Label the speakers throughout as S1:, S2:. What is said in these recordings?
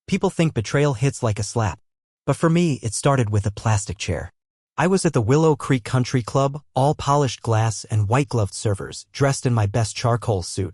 S1: People think betrayal hits like a slap. But for me, it started with a plastic chair. I was at the Willow Creek Country Club, all polished glass and white-gloved servers, dressed in my best charcoal suit.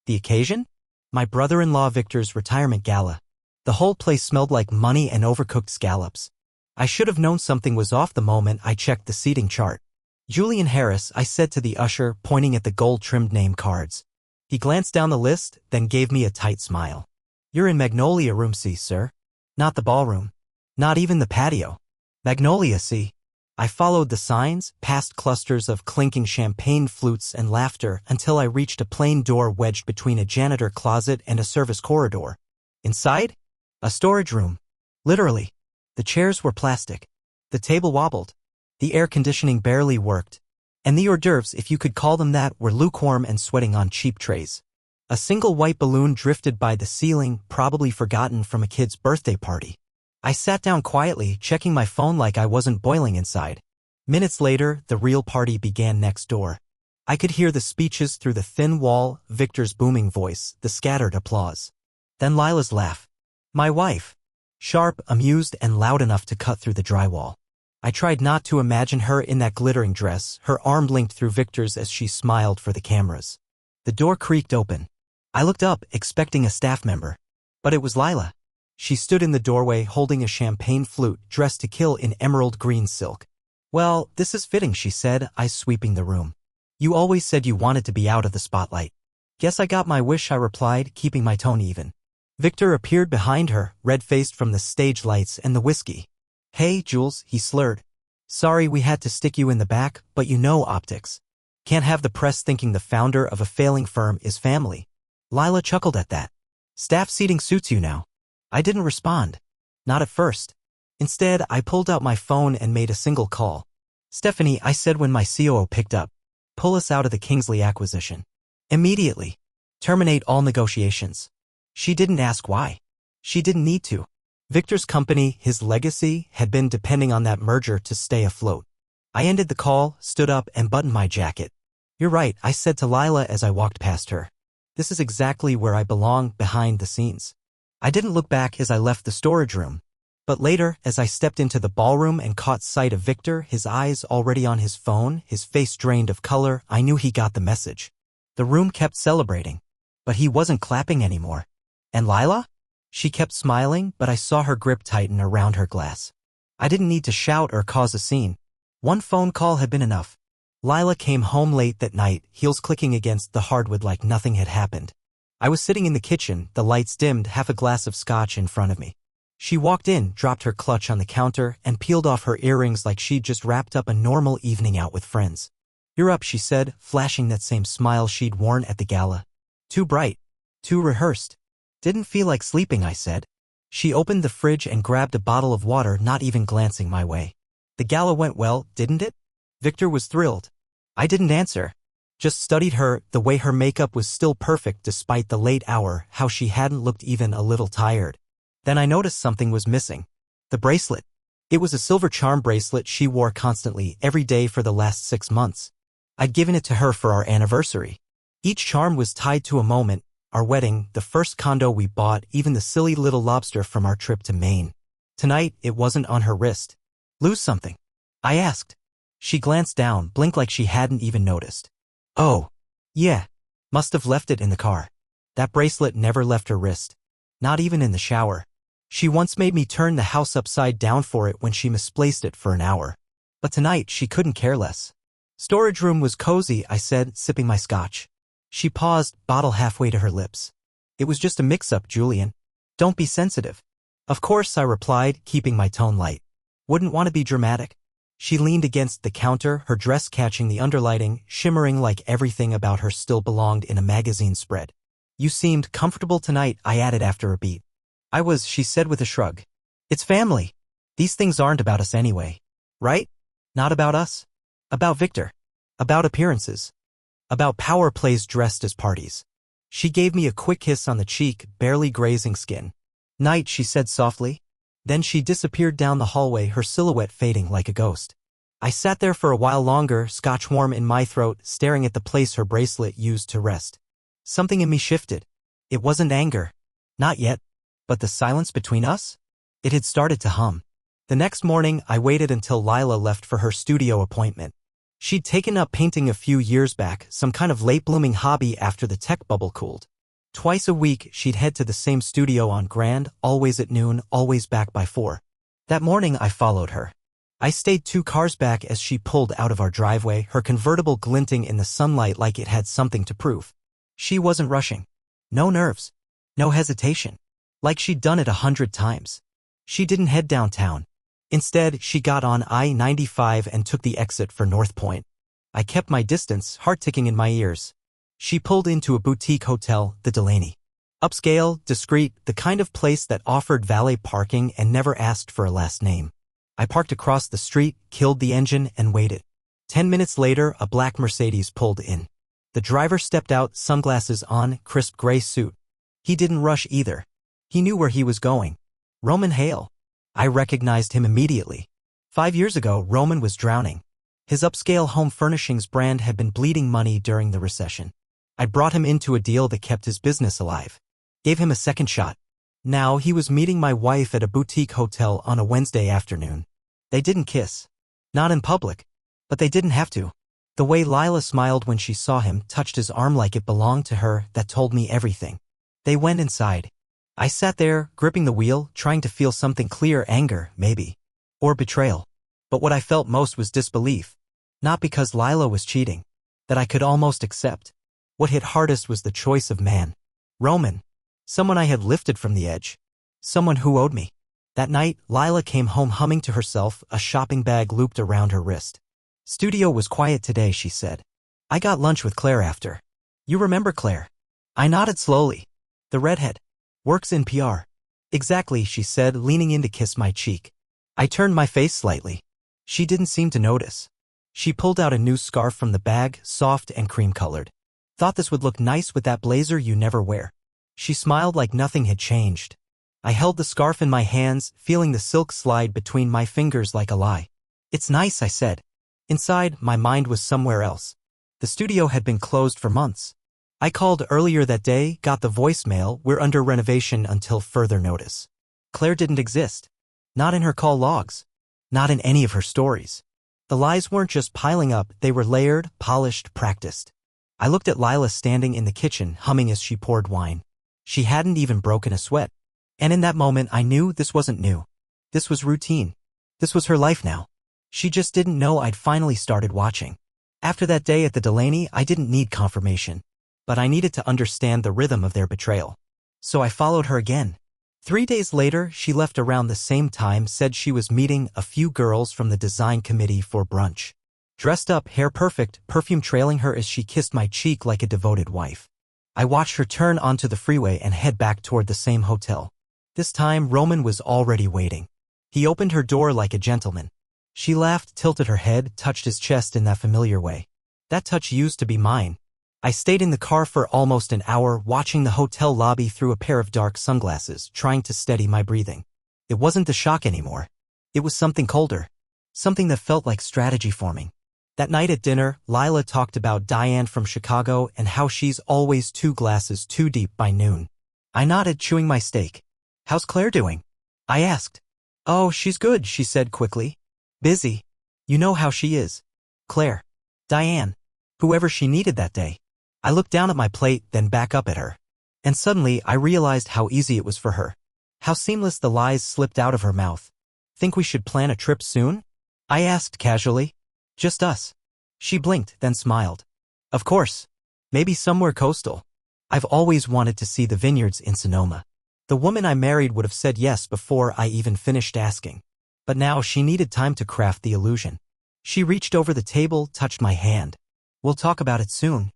S1: The occasion? My brother-in-law Victor's retirement gala. The whole place smelled like money and overcooked scallops. I should have known something was off the moment I checked the seating chart. Julian Harris, I said to the usher, pointing at the gold-trimmed name cards. He glanced down the list, then gave me a tight smile. You're in Magnolia Room C, sir. Not the ballroom. Not even the patio. Magnolia C. I followed the signs, past clusters of clinking champagne flutes and laughter until I reached a plain door wedged between a janitor closet and a service corridor. Inside? A storage room. Literally. The chairs were plastic. The table wobbled. The air conditioning barely worked. And the hors d'oeuvres, if you could call them that, were lukewarm and sweating on cheap trays. A single white balloon drifted by the ceiling, probably forgotten from a kid's birthday party. I sat down quietly, checking my phone like I wasn't boiling inside. Minutes later, the real party began next door. I could hear the speeches through the thin wall, Victor's booming voice, the scattered applause. Then Lila's laugh. My wife. Sharp, amused, and loud enough to cut through the drywall. I tried not to imagine her in that glittering dress, her arm linked through Victor's as she smiled for the cameras. The door creaked open. I looked up, expecting a staff member. But it was Lila. She stood in the doorway holding a champagne flute, dressed to kill in emerald green silk. Well, this is fitting, she said, eyes sweeping the room. You always said you wanted to be out of the spotlight. Guess I got my wish, I replied, keeping my tone even. Victor appeared behind her, red-faced from the stage lights and the whiskey. Hey, Jules, he slurred. Sorry we had to stick you in the back, but you know optics. Can't have the press thinking the founder of a failing firm is family. Lila chuckled at that. Staff seating suits you now. I didn't respond. Not at first. Instead, I pulled out my phone and made a single call. Stephanie, I said when my COO picked up. Pull us out of the Kingsley acquisition. Immediately. Terminate all negotiations. She didn't ask why. She didn't need to. Victor's company, his legacy, had been depending on that merger to stay afloat. I ended the call, stood up, and buttoned my jacket. You're right, I said to Lila as I walked past her. This is exactly where I belong, behind the scenes. I didn't look back as I left the storage room. But later, as I stepped into the ballroom and caught sight of Victor, his eyes already on his phone, his face drained of color, I knew he got the message. The room kept celebrating. But he wasn't clapping anymore. And Lila? She kept smiling, but I saw her grip tighten around her glass. I didn't need to shout or cause a scene. One phone call had been enough. Lila came home late that night, heels clicking against the hardwood like nothing had happened. I was sitting in the kitchen, the lights dimmed, half a glass of scotch in front of me. She walked in, dropped her clutch on the counter, and peeled off her earrings like she'd just wrapped up a normal evening out with friends. You're up, she said, flashing that same smile she'd worn at the gala. Too bright. Too rehearsed. Didn't feel like sleeping, I said. She opened the fridge and grabbed a bottle of water, not even glancing my way. The gala went well, didn't it? Victor was thrilled. I didn't answer. Just studied her, the way her makeup was still perfect despite the late hour, how she hadn't looked even a little tired. Then I noticed something was missing. The bracelet. It was a silver charm bracelet she wore constantly, every day for the last 6 months. I'd given it to her for our anniversary. Each charm was tied to a moment. Our wedding, the first condo we bought, even the silly little lobster from our trip to Maine. Tonight, it wasn't on her wrist. Lose something? I asked. She glanced down, blinked like she hadn't even noticed. Oh. Yeah. Must have left it in the car. That bracelet never left her wrist. Not even in the shower. She once made me turn the house upside down for it when she misplaced it for an hour. But tonight, she couldn't care less. Storage room was cozy, I said, sipping my scotch. She paused, bottle halfway to her lips. It was just a mix-up, Julian. Don't be sensitive. Of course, I replied, keeping my tone light. Wouldn't want to be dramatic. She leaned against the counter, her dress catching the underlighting, shimmering like everything about her still belonged in a magazine spread. You seemed comfortable tonight, I added after a beat. I was, she said with a shrug. It's family. These things aren't about us anyway. Right? Not about us. About Victor. About appearances. About power plays dressed as parties. She gave me a quick kiss on the cheek, barely grazing skin. Night, she said softly. Then she disappeared down the hallway, her silhouette fading like a ghost. I sat there for a while longer, scotch warm in my throat, staring at the place her bracelet used to rest. Something in me shifted. It wasn't anger. Not yet. But the silence between us? It had started to hum. The next morning, I waited until Lila left for her studio appointment. She'd taken up painting a few years back, some kind of late-blooming hobby after the tech bubble cooled. Twice a week, she'd head to the same studio on Grand, always at noon, always back by 4. That morning, I followed her. I stayed 2 cars back as she pulled out of our driveway, her convertible glinting in the sunlight like it had something to prove. She wasn't rushing. No nerves. No hesitation. Like she'd done it 100 times. She didn't head downtown. Instead, she got on I-95 and took the exit for North Point. I kept my distance, heart ticking in my ears. She pulled into a boutique hotel, the Delaney. Upscale, discreet, the kind of place that offered valet parking and never asked for a last name. I parked across the street, killed the engine, and waited. 10 minutes later, a black Mercedes pulled in. The driver stepped out, sunglasses on, crisp gray suit. He didn't rush either. He knew where he was going. Roman Hale. I recognized him immediately. 5 years ago, Roman was drowning. His upscale home furnishings brand had been bleeding money during the recession. I brought him into a deal that kept his business alive. Gave him a second shot. Now he was meeting my wife at a boutique hotel on a Wednesday afternoon. They didn't kiss. Not in public. But they didn't have to. The way Lila smiled when she saw him, touched his arm like it belonged to her, that told me everything. They went inside. I sat there, gripping the wheel, trying to feel something clear, anger, maybe. Or betrayal. But what I felt most was disbelief. Not because Lila was cheating. That I could almost accept. What hit hardest was the choice of man. Roman. Someone I had lifted from the edge. Someone who owed me. That night, Lila came home humming to herself, a shopping bag looped around her wrist. Studio was quiet today, she said. I got lunch with Claire after. You remember Claire? I nodded slowly. The redhead. Works in PR. Exactly, she said, leaning in to kiss my cheek. I turned my face slightly. She didn't seem to notice. She pulled out a new scarf from the bag, soft and cream-colored. Thought this would look nice with that blazer you never wear. She smiled like nothing had changed. I held the scarf in my hands, feeling the silk slide between my fingers like a lie. It's nice, I said. Inside, my mind was somewhere else. The studio had been closed for months. I called earlier that day, got the voicemail, we're under renovation until further notice. Claire didn't exist. Not in her call logs. Not in any of her stories. The lies weren't just piling up, they were layered, polished, practiced. I looked at Lila standing in the kitchen, humming as she poured wine. She hadn't even broken a sweat. And in that moment I knew this wasn't new. This was routine. This was her life now. She just didn't know I'd finally started watching. After that day at the Delaney, I didn't need confirmation. But I needed to understand the rhythm of their betrayal. So I followed her again. 3 days later, she left around the same time, said she was meeting a few girls from the design committee for brunch. Dressed up, hair perfect, perfume trailing her as she kissed my cheek like a devoted wife. I watched her turn onto the freeway and head back toward the same hotel. This time, Roman was already waiting. He opened her door like a gentleman. She laughed, tilted her head, touched his chest in that familiar way. That touch used to be mine. I stayed in the car for almost an hour, watching the hotel lobby through a pair of dark sunglasses, trying to steady my breathing. It wasn't the shock anymore. It was something colder. Something that felt like strategy forming. That night at dinner, Lila talked about Diane from Chicago and how she's always 2 glasses too deep by noon. I nodded, chewing my steak. How's Claire doing? I asked. Oh, she's good, she said quickly. Busy. You know how she is. Claire. Diane. Whoever she needed that day. I looked down at my plate, then back up at her. And suddenly, I realized how easy it was for her. How seamless the lies slipped out of her mouth. Think we should plan a trip soon? I asked casually. Just us. She blinked, then smiled. Of course. Maybe somewhere coastal. I've always wanted to see the vineyards in Sonoma. The woman I married would have said yes before I even finished asking. But now she needed time to craft the illusion. She reached over the table, touched my hand. We'll talk about it soon.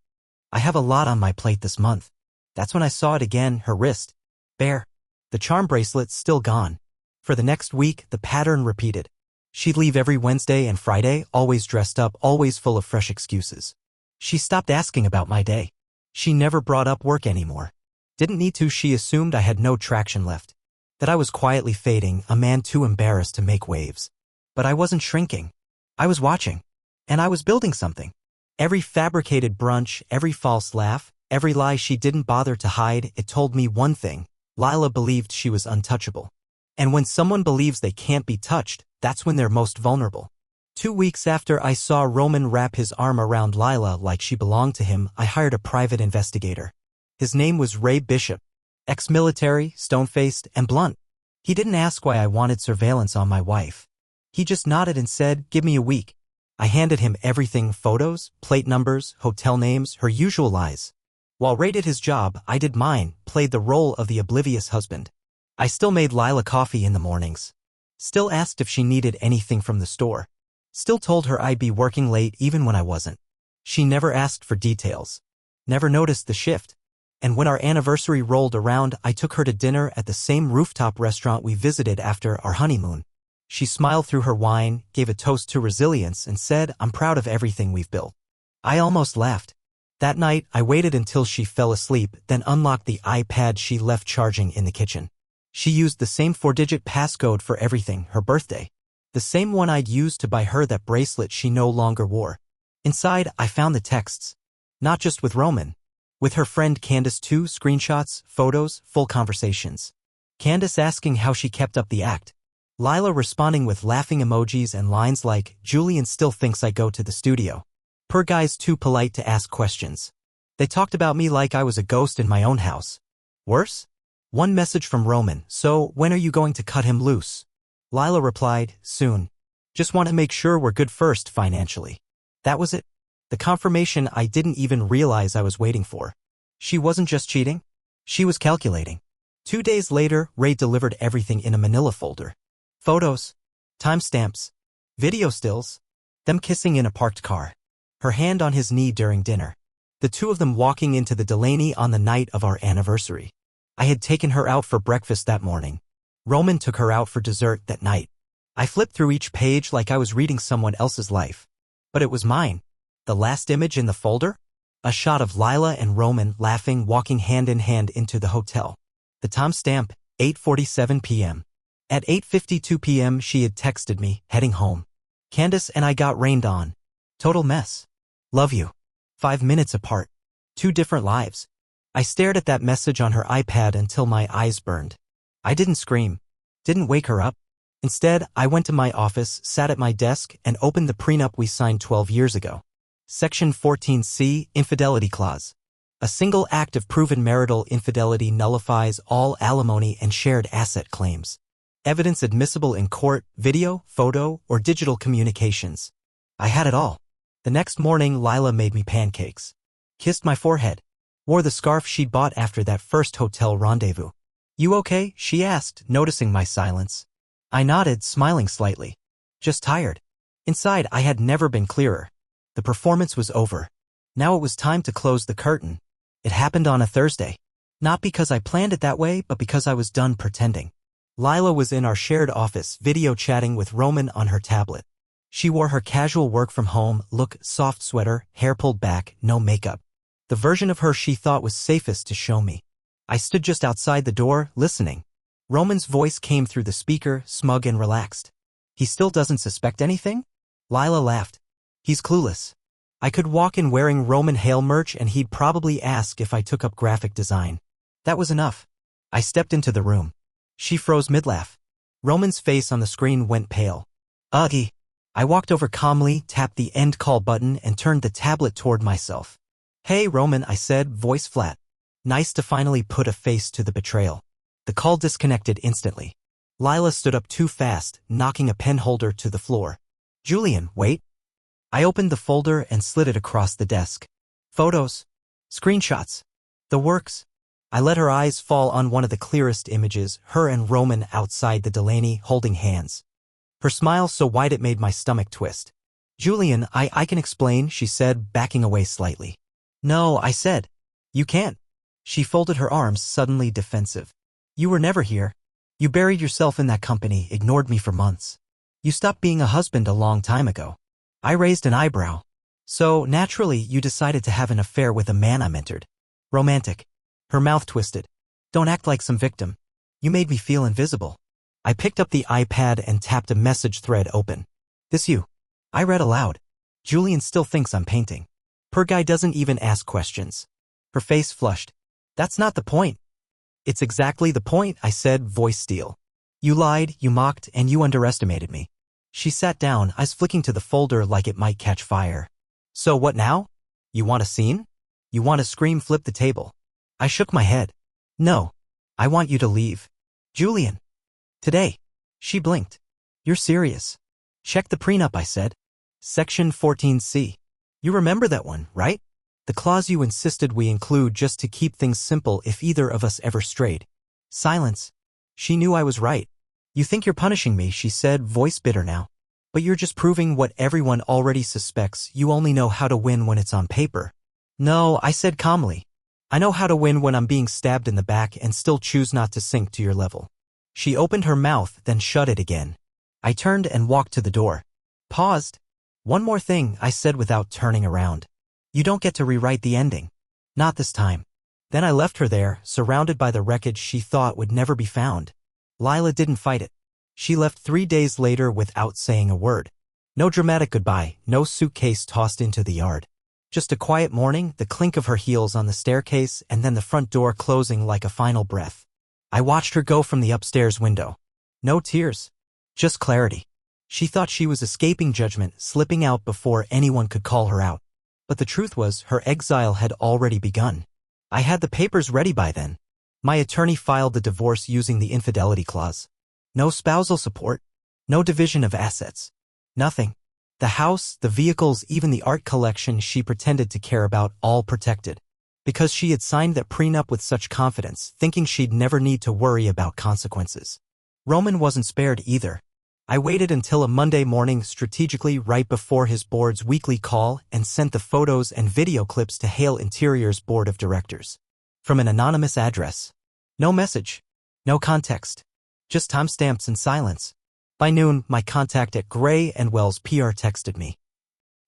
S1: I have a lot on my plate this month. That's when I saw it again, her wrist. Bare. The charm bracelet still gone. For the next week, the pattern repeated. She'd leave every Wednesday and Friday, always dressed up, always full of fresh excuses. She stopped asking about my day. She never brought up work anymore. Didn't need to. She assumed I had no traction left. That I was quietly fading, a man too embarrassed to make waves. But I wasn't shrinking. I was watching. And I was building something. Every fabricated brunch, every false laugh, every lie she didn't bother to hide, it told me one thing. Lila believed she was untouchable. And when someone believes they can't be touched, that's when they're most vulnerable. 2 weeks after I saw Roman wrap his arm around Lila like she belonged to him, I hired a private investigator. His name was Ray Bishop. Ex-military, stone-faced, and blunt. He didn't ask why I wanted surveillance on my wife. He just nodded and said, "Give me a week." I handed him everything: photos, plate numbers, hotel names, her usual lies. While Ray did his job, I did mine, played the role of the oblivious husband. I still made Lila coffee in the mornings. Still asked if she needed anything from the store. Still told her I'd be working late even when I wasn't. She never asked for details. Never noticed the shift. And when our anniversary rolled around, I took her to dinner at the same rooftop restaurant we visited after our honeymoon. She smiled through her wine, gave a toast to resilience, and said, "I'm proud of everything we've built." I almost laughed. That night, I waited until she fell asleep, then unlocked the iPad she left charging in the kitchen. She used the same 4-digit passcode for everything: her birthday. The same one I'd used to buy her that bracelet she no longer wore. Inside, I found the texts. Not just with Roman. With her friend Candace too: screenshots, photos, full conversations. Candace asking how she kept up the act. Lila responding with laughing emojis and lines like, "Julian still thinks I go to the studio. Per guy's too polite to ask questions." They talked about me like I was a ghost in my own house. Worse? One message from Roman: "So, when are you going to cut him loose?" Lila replied, "Soon. Just want to make sure we're good first financially." That was it. The confirmation I didn't even realize I was waiting for. She wasn't just cheating. She was calculating. 2 days later, Ray delivered everything in a manila folder. Photos. Timestamps. Video stills. Them kissing in a parked car. Her hand on his knee during dinner. The two of them walking into the Delaney on the night of our anniversary. I had taken her out for breakfast that morning. Roman took her out for dessert that night. I flipped through each page like I was reading someone else's life. But it was mine. The last image in the folder? A shot of Lila and Roman laughing, walking hand in hand into the hotel. The timestamp, 8:47 p.m. At 8:52 p.m. she had texted me, heading home. Candace and I got rained on. Total mess. Love you. 5 minutes apart. 2 different lives. I stared at that message on her iPad until my eyes burned. I didn't scream. Didn't wake her up. Instead, I went to my office, sat at my desk, and opened the prenup we signed 12 years ago. Section 14C, Infidelity Clause. A single act of proven marital infidelity nullifies all alimony and shared asset claims. Evidence admissible in court: video, photo, or digital communications. I had it all. The next morning, Lila made me pancakes. Kissed my forehead. Wore the scarf she'd bought after that first hotel rendezvous. "You okay?" she asked, noticing my silence. I nodded, smiling slightly. Just tired. Inside, I had never been clearer. The performance was over. Now it was time to close the curtain. It happened on a Thursday. Not because I planned it that way, but because I was done pretending. Lila was in our shared office, video chatting with Roman on her tablet. She wore her casual work-from-home look: soft sweater, hair pulled back, no makeup. The version of her she thought was safest to show me. I stood just outside the door, listening. Roman's voice came through the speaker, smug and relaxed. "He still doesn't suspect anything?" Lila laughed. "He's clueless. I could walk in wearing Roman Hale merch and he'd probably ask if I took up graphic design." That was enough. I stepped into the room. She froze mid-laugh. Roman's face on the screen went pale. "Ugh." I walked over calmly, tapped the end call button, and turned the tablet toward myself. "Hey, Roman," I said, voice flat. Nice to finally put a face to the betrayal. The call disconnected instantly. Lila stood up too fast, knocking a pen holder to the floor. "Julian, wait." I opened the folder and slid it across the desk. Photos. Screenshots. The works. I let her eyes fall on one of the clearest images, her and Roman outside the Delaney, holding hands. Her smile so wide it made my stomach twist. "Julian, I can explain," she said, backing away slightly. "No," I said. "You can't." She folded her arms, suddenly defensive. "You were never here. You buried yourself in that company, ignored me for months. You stopped being a husband a long time ago." I raised an eyebrow. "So, naturally, you decided to have an affair with a man I mentored. Romantic." Her mouth twisted. "Don't act like some victim. You made me feel invisible." I picked up the iPad and tapped a message thread open. "This you?" I read aloud. "Julian still thinks I'm painting. Per guy doesn't even ask questions." Her face flushed. "That's not the point." It's exactly the point, I said, voice steel. You lied, you mocked, and you underestimated me. She sat down, eyes flicking to the folder like it might catch fire. So what now? You want a scene? You want to scream, flip the table? I shook my head. No. I want you to leave. Julian. Today. She blinked. You're serious. Check the prenup, I said. Section 14C. You remember that one, right? The clause you insisted we include just to keep things simple if either of us ever strayed. Silence. She knew I was right. You think you're punishing me, she said, voice bitter now. But you're just proving what everyone already suspects. You only know how to win when it's on paper. No, I said calmly. I know how to win when I'm being stabbed in the back and still choose not to sink to your level. She opened her mouth, then shut it again. I turned and walked to the door. Paused. One more thing, I said without turning around. You don't get to rewrite the ending. Not this time. Then I left her there, surrounded by the wreckage she thought would never be found. Lila didn't fight it. She left 3 days later without saying a word. No dramatic goodbye, no suitcase tossed into the yard. Just a quiet morning, the clink of her heels on the staircase, and then the front door closing like a final breath. I watched her go from the upstairs window. No tears. Just clarity. She thought she was escaping judgment, slipping out before anyone could call her out. But the truth was, her exile had already begun. I had the papers ready by then. My attorney filed the divorce using the infidelity clause. No spousal support. No division of assets. Nothing. The house, the vehicles, even the art collection she pretended to care about, all protected. Because she had signed that prenup with such confidence, thinking she'd never need to worry about consequences. Roman wasn't spared either. I waited until a Monday morning, strategically right before his board's weekly call, and sent the photos and video clips to Hale Interior's board of directors. From an anonymous address. No message. No context. Just timestamps and silence. By noon, my contact at Gray & Wells PR texted me.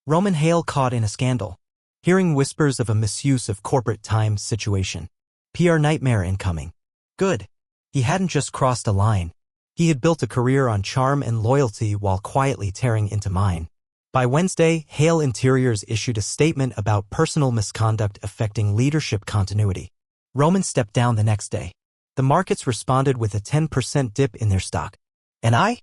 S1: Roman Hale caught in a scandal. Hearing whispers of a misuse of corporate time situation. PR nightmare incoming. Good. He hadn't just crossed a line. He had built a career on charm and loyalty while quietly tearing into mine. By Wednesday, Hale Interiors issued a statement about personal misconduct affecting leadership continuity. Roman stepped down the next day. The markets responded with a 10% dip in their stock. And I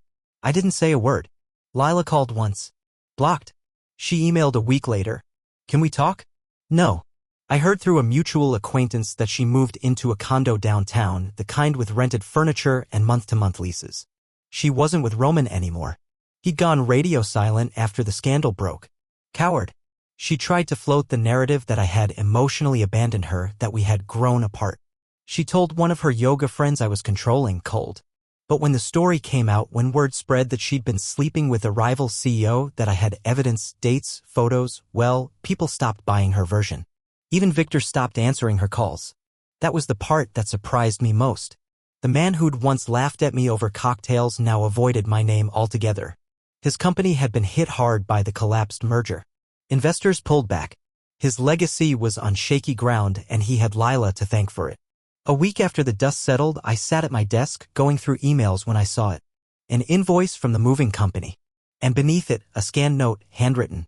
S1: didn't say a word. Lila called once. Blocked. She emailed a week later. Can we talk? No. I heard through a mutual acquaintance that she moved into a condo downtown, the kind with rented furniture and month-to-month leases. She wasn't with Roman anymore. He'd gone radio silent after the scandal broke. Coward. She tried to float the narrative that I had emotionally abandoned her, that we had grown apart. She told one of her yoga friends I was controlling, cold. But when the story came out, when word spread that she'd been sleeping with a rival CEO, that I had evidence, dates, photos, well, people stopped buying her version. Even Victor stopped answering her calls. That was the part that surprised me most. The man who'd once laughed at me over cocktails now avoided my name altogether. His company had been hit hard by the collapsed merger. Investors pulled back. His legacy was on shaky ground, and he had Lila to thank for it. A week after the dust settled, I sat at my desk, going through emails when I saw it. An invoice from the moving company. And beneath it, a scanned note, handwritten.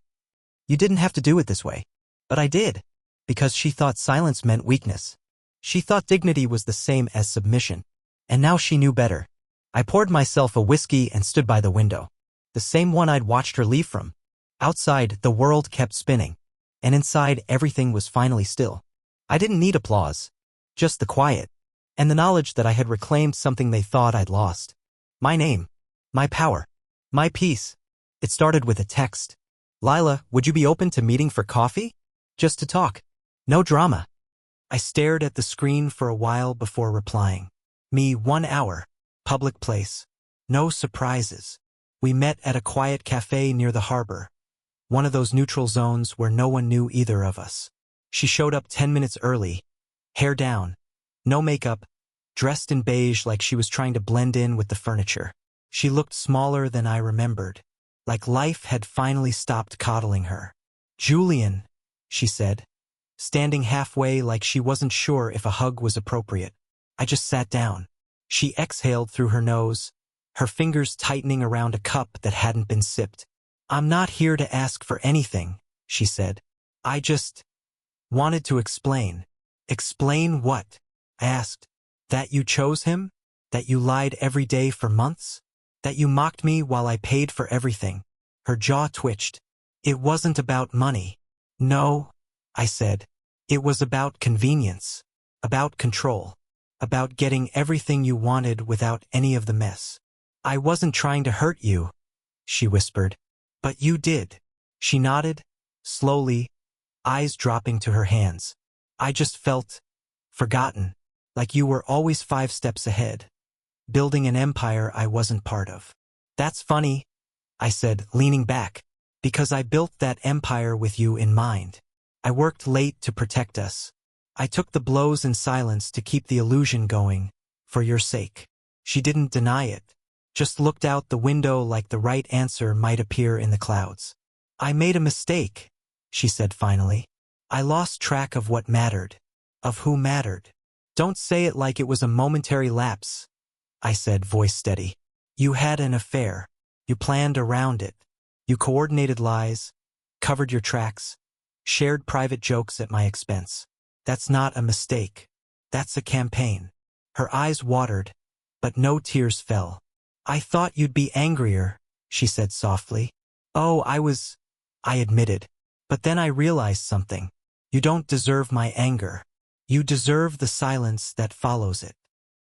S1: You didn't have to do it this way. But I did. Because she thought silence meant weakness. She thought dignity was the same as submission. And now she knew better. I poured myself a whiskey and stood by the window. The same one I'd watched her leave from. Outside, the world kept spinning. And inside, everything was finally still. I didn't need applause. Just the quiet. And the knowledge that I had reclaimed something they thought I'd lost. My name. My power. My peace. It started with a text. Lila, would you be open to meeting for coffee? Just to talk. No drama. I stared at the screen for a while before replying. Me, 1 hour. Public place. No surprises. We met at a quiet cafe near the harbor. One of those neutral zones where no one knew either of us. She showed up 10 minutes early. Hair down. No makeup. Dressed in beige like she was trying to blend in with the furniture. She looked smaller than I remembered. Like life had finally stopped coddling her. Julian, she said. Standing halfway like she wasn't sure if a hug was appropriate. I just sat down. She exhaled through her nose, her fingers tightening around a cup that hadn't been sipped. I'm not here to ask for anything, she said. I just wanted to explain. Explain what? I asked. That you chose him? That you lied every day for months? That you mocked me while I paid for everything? Her jaw twitched. It wasn't about money. No, I said. It was about convenience. About control. About getting everything you wanted without any of the mess. I wasn't trying to hurt you, she whispered. But you did. She nodded, slowly, eyes dropping to her hands. I just felt forgotten, like you were always 5 steps ahead, building an empire I wasn't part of. That's funny, I said, leaning back, because I built that empire with you in mind. I worked late to protect us. I took the blows in silence to keep the illusion going, for your sake. She didn't deny it, just looked out the window like the right answer might appear in the clouds. I made a mistake, she said finally. I lost track of what mattered, of who mattered. Don't say it like it was a momentary lapse, I said, voice steady. You had an affair. You planned around it. You coordinated lies, covered your tracks, shared private jokes at my expense. That's not a mistake. That's a campaign. Her eyes watered, but no tears fell. I thought you'd be angrier, she said softly. Oh, I admitted. But then I realized something. You don't deserve my anger. You deserve the silence that follows it.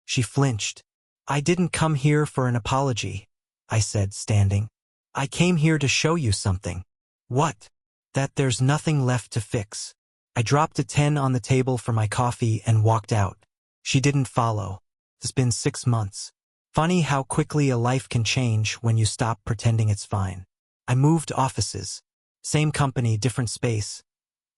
S1: She flinched. I didn't come here for an apology, I said, standing. I came here to show you something. What? That there's nothing left to fix. I dropped a 10 on the table for my coffee and walked out. She didn't follow. It's been 6 months. Funny how quickly a life can change when you stop pretending it's fine. I moved offices. Same company, different space.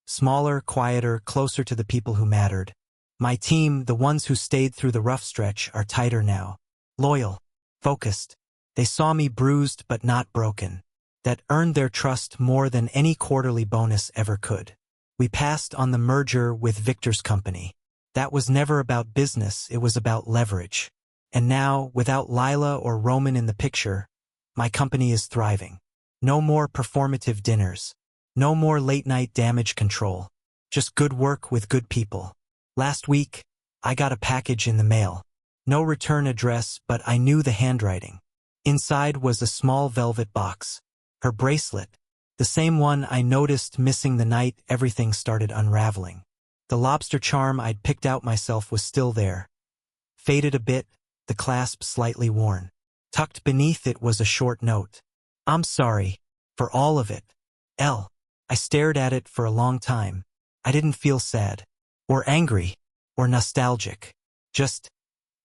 S1: Smaller, quieter, closer to the people who mattered. My team, the ones who stayed through the rough stretch, are tighter now. Loyal. Focused. They saw me bruised but not broken. That earned their trust more than any quarterly bonus ever could. We passed on the merger with Victor's company. That was never about business, it was about leverage. And now, without Lila or Roman in the picture, my company is thriving. No more performative dinners. No more late-night damage control. Just good work with good people. Last week, I got a package in the mail. No return address, but I knew the handwriting. Inside was a small velvet box. Her bracelet. The same one I noticed missing the night everything started unraveling. The lobster charm I'd picked out myself was still there. Faded a bit, the clasp slightly worn. Tucked beneath it was a short note. I'm sorry. For all of it. L. I stared at it for a long time. I didn't feel sad. Or angry. Or nostalgic. Just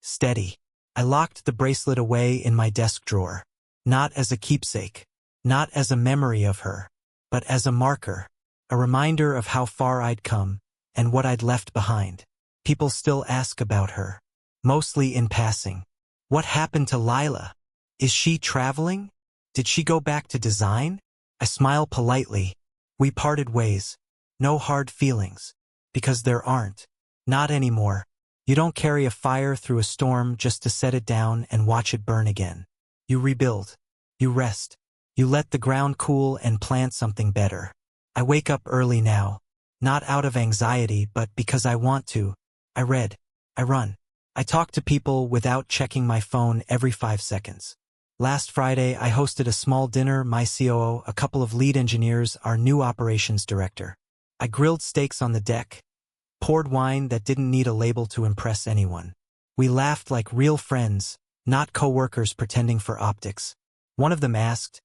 S1: steady. I locked the bracelet away in my desk drawer. Not as a keepsake. Not as a memory of her, but as a marker, a reminder of how far I'd come and what I'd left behind. People still ask about her, mostly in passing. What happened to Lila? Is she traveling? Did she go back to design? I smile politely. We parted ways. No hard feelings. Because there aren't. Not anymore. You don't carry a fire through a storm just to set it down and watch it burn again. You rebuild. You rest. You let the ground cool and plant something better. I wake up early now, not out of anxiety but because I want to. I read. I run. I talk to people without checking my phone every 5 seconds. Last Friday, I hosted a small dinner, my COO, a couple of lead engineers, our new operations director. I grilled steaks on the deck, poured wine that didn't need a label to impress anyone. We laughed like real friends, not co-workers pretending for optics. One of them asked,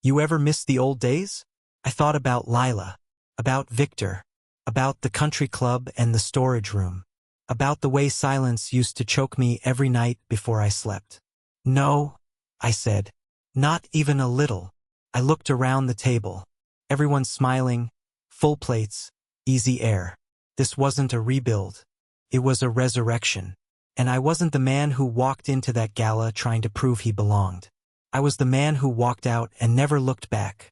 S1: "You ever miss the old days?" I thought about Lila, about Victor, about the country club and the storage room, about the way silence used to choke me every night before I slept. No, I said, not even a little. I looked around the table. Everyone smiling, full plates, easy air. This wasn't a rebuild. It was a resurrection. And I wasn't the man who walked into that gala trying to prove he belonged. I was the man who walked out and never looked back.